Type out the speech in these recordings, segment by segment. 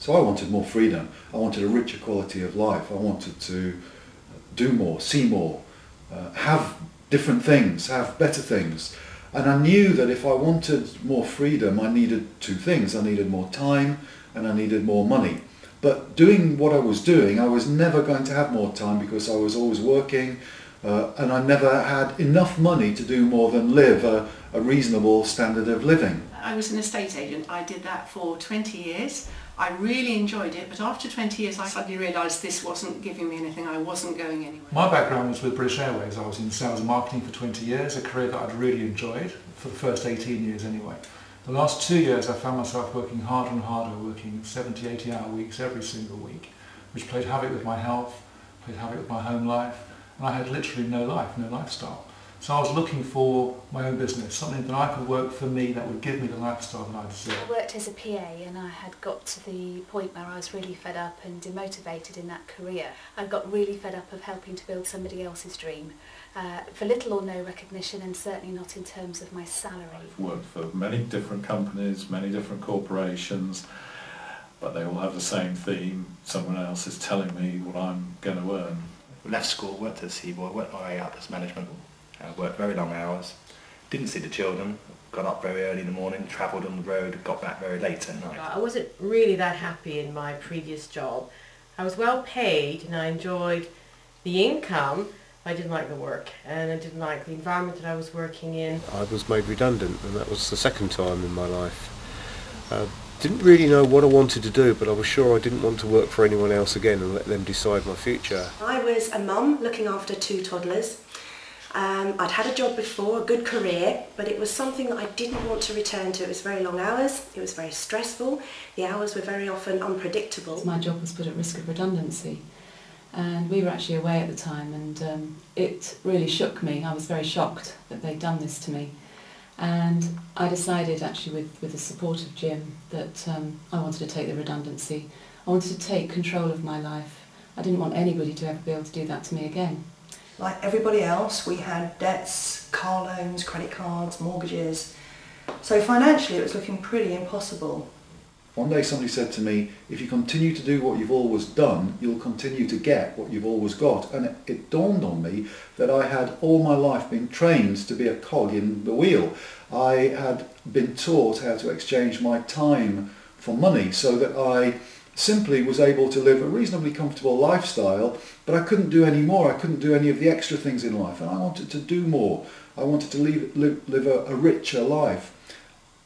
So I wanted more freedom. I wanted a richer quality of life. I wanted to do more, see more, have different things, have better things. And I knew that if I wanted more freedom, I needed two things. I needed more time and I needed more money. But doing what I was doing, I was never going to have more time because I was always working, and I never had enough money to do more than live a reasonable standard of living. I was an estate agent. I did that for 20 years. I really enjoyed it, but after 20 years I suddenly realised this wasn't giving me anything, I wasn't going anywhere. My background was with British Airways. I was in sales and marketing for 20 years, a career that I'd really enjoyed, for the first 18 years anyway. The last 2 years I found myself working harder and harder, working 70, 80-hour weeks every single week, which played havoc with my health, played havoc with my home life, and I had literally no life, no lifestyle. So I was looking for my own business, something that I could work for me that would give me the lifestyle that I deserve. I worked as a PA and I had got to the point where I was really fed up and demotivated in that career. I got really fed up of helping to build somebody else's dream, for little or no recognition, and certainly not in terms of my salary. I've worked for many different companies, many different corporations, but they all have the same theme. Someone else is telling me what I'm going to earn. Left school, worked as a seaboy, worked my way up as management. Worked very long hours, didn't see the children, got up very early in the morning, travelled on the road, got back very late at night. I wasn't really that happy in my previous job. I was well paid and I enjoyed the income. I didn't like the work and I didn't like the environment that I was working in. I was made redundant, and that was the second time in my life. Didn't really know what I wanted to do, but I was sure I didn't want to work for anyone else again and let them decide my future. I was a mum looking after 2 toddlers. I'd had a job before, a good career, but it was something that I didn't want to return to. It was very long hours, it was very stressful, the hours were very often unpredictable. My job was put at risk of redundancy, and we were actually away at the time, and it really shook me. I was very shocked that they'd done this to me, and I decided, actually with the support of Jim, that I wanted to take the redundancy. I wanted to take control of my life. I didn't want anybody to ever be able to do that to me again. Like everybody else, we had debts, car loans, credit cards, mortgages. So financially it was looking pretty impossible. One day somebody said to me, if you continue to do what you've always done, you'll continue to get what you've always got. And it dawned on me that I had all my life been trained to be a cog in the wheel. I had been taught how to exchange my time for money, so that I simply was able to live a reasonably comfortable lifestyle, but I couldn't do any more. I couldn't do any of the extra things in life, and I wanted to do more. I wanted to live a richer life.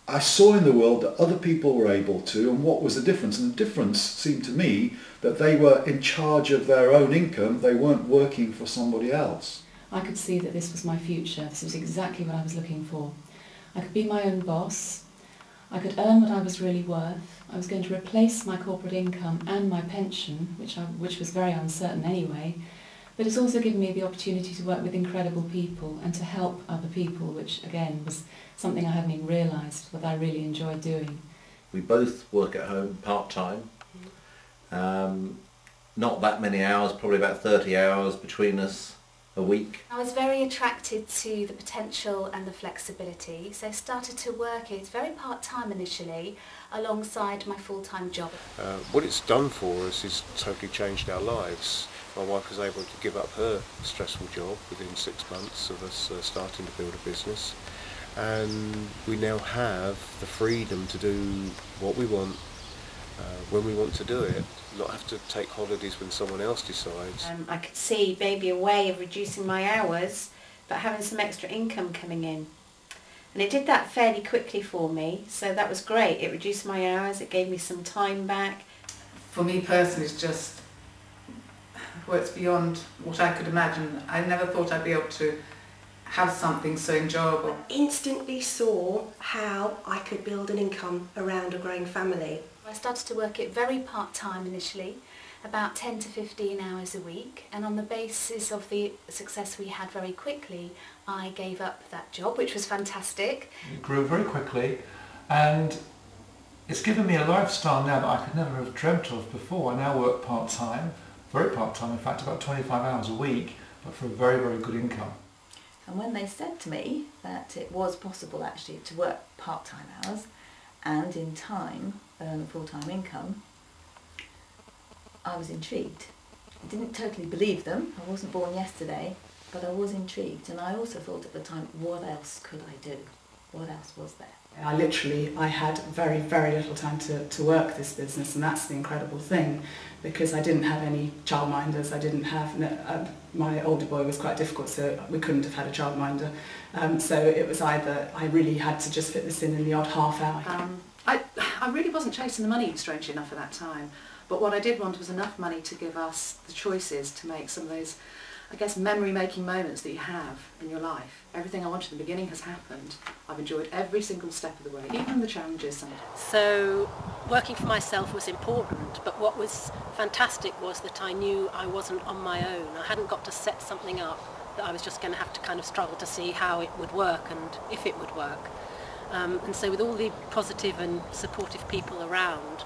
I saw in the world that other people were able to, and what was the difference? And the difference seemed to me that they were in charge of their own income. They weren't working for somebody else. I could see that this was my future. This was exactly what I was looking for. I could be my own boss. I could earn what I was really worth. I was going to replace my corporate income and my pension, which was very uncertain anyway, but it's also given me the opportunity to work with incredible people and to help other people, which again was something I hadn't even realised that I really enjoyed doing. We both work at home part-time. Not that many hours, probably about 30 hours between us a week. I was very attracted to the potential and the flexibility, so I started to work it very part-time initially alongside my full-time job. What it's done for us is totally changed our lives. My wife was able to give up her stressful job within 6 months of us starting to build a business, and we now have the freedom to do what we want when we want to do it, not have to take holidays when someone else decides. I could see maybe a way of reducing my hours but having some extra income coming in, and it did that fairly quickly for me, so that was great. It reduced my hours, it gave me some time back. For me personally, it's just works beyond what I could imagine. I never thought I'd be able to have something so enjoyable. I instantly saw how I could build an income around a growing family. I started to work it very part-time initially, about 10 to 15 hours a week, and on the basis of the success we had very quickly, I gave up that job, which was fantastic. It grew very quickly, and it's given me a lifestyle now that I could never have dreamt of before. I now work part-time, very part-time, in fact about 25 hours a week, but for a very, very good income. And when they said to me that it was possible actually to work part-time hours and in time earn a full-time income, I was intrigued. I didn't totally believe them. I wasn't born yesterday, but I was intrigued. And I also thought at the time, what else could I do? What else was there? I had very, very little time to work this business, and that's the incredible thing, because I didn't have any childminders. I didn't have, my older boy was quite difficult, so we couldn't have had a childminder. So it was either, I really had to just fit this in the odd half hour. I really wasn't chasing the money, strangely enough, at that time. But what I did want was enough money to give us the choices to make some of those, I guess, memory-making moments that you have in your life. Everything I wanted in the beginning has happened. I've enjoyed every single step of the way, even the challenges sometimes. So working for myself was important, but what was fantastic was that I knew I wasn't on my own. I hadn't got to set something up that I was just going to have to kind of struggle to see how it would work and if it would work. And so with all the positive and supportive people around,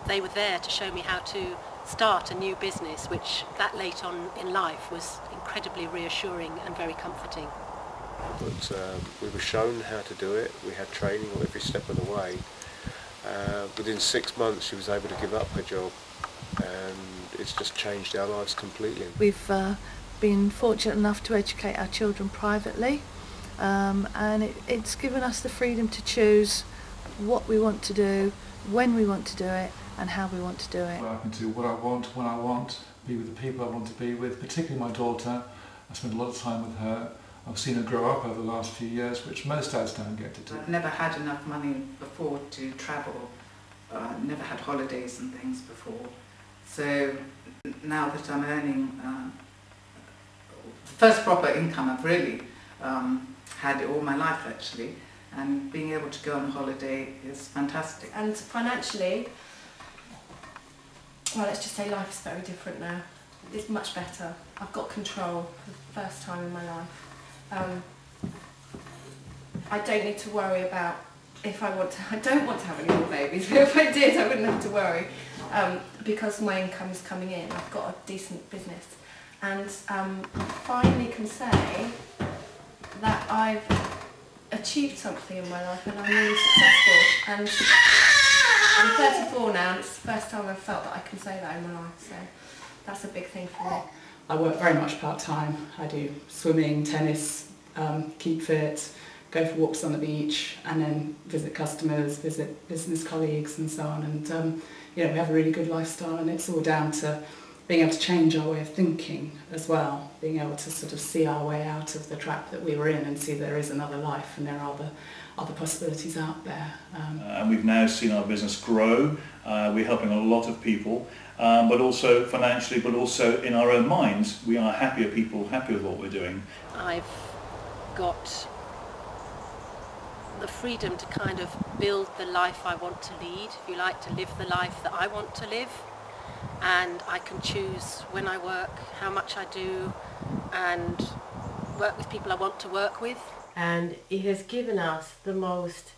they were there to show me how to start a new business, which that late on in life was incredibly reassuring and very comforting. But we were shown how to do it. We had training on every step of the way. Within 6 months she was able to give up her job, and it's just changed our lives completely. We've been fortunate enough to educate our children privately, and it's given us the freedom to choose what we want to do, when we want to do it, and how we want to do it. I can do what I want, when I want, be with the people I want to be with, particularly my daughter. I spend a lot of time with her. I've seen her grow up over the last few years, which most dads don't get to do. I've never had enough money before to travel. Never had holidays and things before. So now that I'm earning the first proper income I've really had it all my life actually, and being able to go on holiday is fantastic. And financially, well, let's just say life is very different now. It's much better. I've got control for the first time in my life. I don't need to worry about if I want to. I don't want to have any more babies, but if I did, I wouldn't have to worry because my income is coming in. I've got a decent business, and I finally can say that I've achieved something in my life and I'm really successful. And I'm 34 now, and it's the first time I've felt that I can say that in my life. So that's a big thing for me. I work very much part-time. I do swimming, tennis, keep fit, go for walks on the beach, and then visit customers, visit business colleagues and so on. And we have a really good lifestyle, and it's all down to being able to change our way of thinking as well, being able to sort of see our way out of the trap that we were in and see there is another life and there are other possibilities out there. And we've now seen our business grow. We're helping a lot of people. But also financially, but also in our own minds, we are happier people, happy with what we're doing. I've got the freedom to kind of build the life I want to lead, if you like, to live the life that I want to live. And I can choose when I work, how much I do, and work with people I want to work with. And it has given us the most,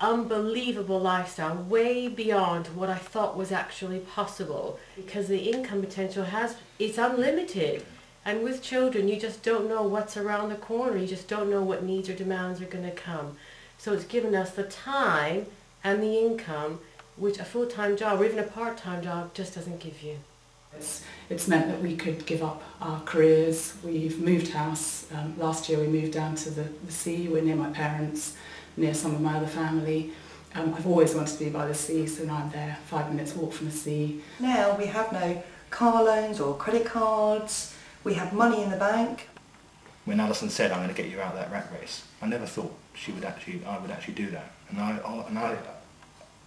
unbelievable lifestyle, way beyond what I thought was actually possible, because the income potential it's unlimited. And with children, you just don't know what's around the corner. You just don't know what needs or demands are going to come. So it's given us the time and the income, which a full-time job or even a part-time job just doesn't give you. It's meant that we could give up our careers. We've moved house. Last year we moved down to the sea. We're near my parents, near some of my other family. I've always wanted to be by the sea, so now I'm there, 5 minutes walk from the sea. Now we have no car loans or credit cards. We have money in the bank. When Alison said, "I'm going to get you out of that rat race," I never thought I would actually do that. And I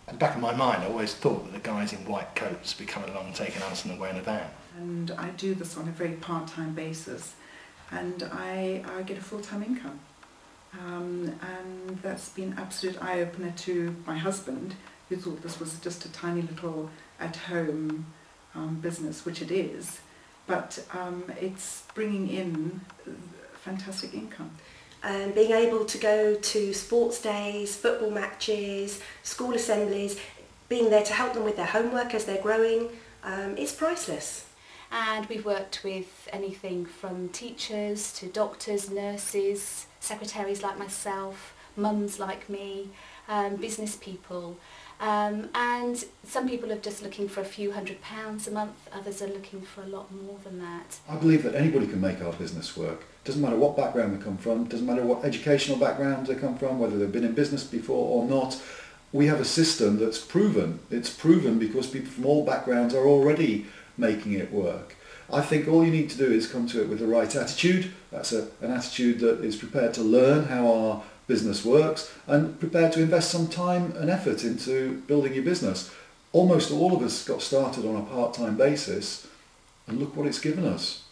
at the back of my mind, I always thought that the guys in white coats would be coming along and taking Alison away in a van. And I do this on a very part-time basis, and I get a full-time income. And that's been an absolute eye-opener to my husband, who thought this was just a tiny little at-home business, which it is, but it's bringing in fantastic income. And being able to go to sports days, football matches, school assemblies, being there to help them with their homework as they're growing, it's priceless. And we've worked with anything from teachers to doctors, nurses, secretaries like myself, mums like me, business people, And some people are just looking for a few £100 a month, others are looking for a lot more than that. I believe that anybody can make our business work. Doesn't matter what background they come from, doesn't matter what educational background they come from, whether they've been in business before or not. We have a system that's proven. It's proven because people from all backgrounds are already making it work. I think all you need to do is come to it with the right attitude. That's an attitude that is prepared to learn how our business works and prepared to invest some time and effort into building your business. Almost all of us got started on a part-time basis, and look what it's given us.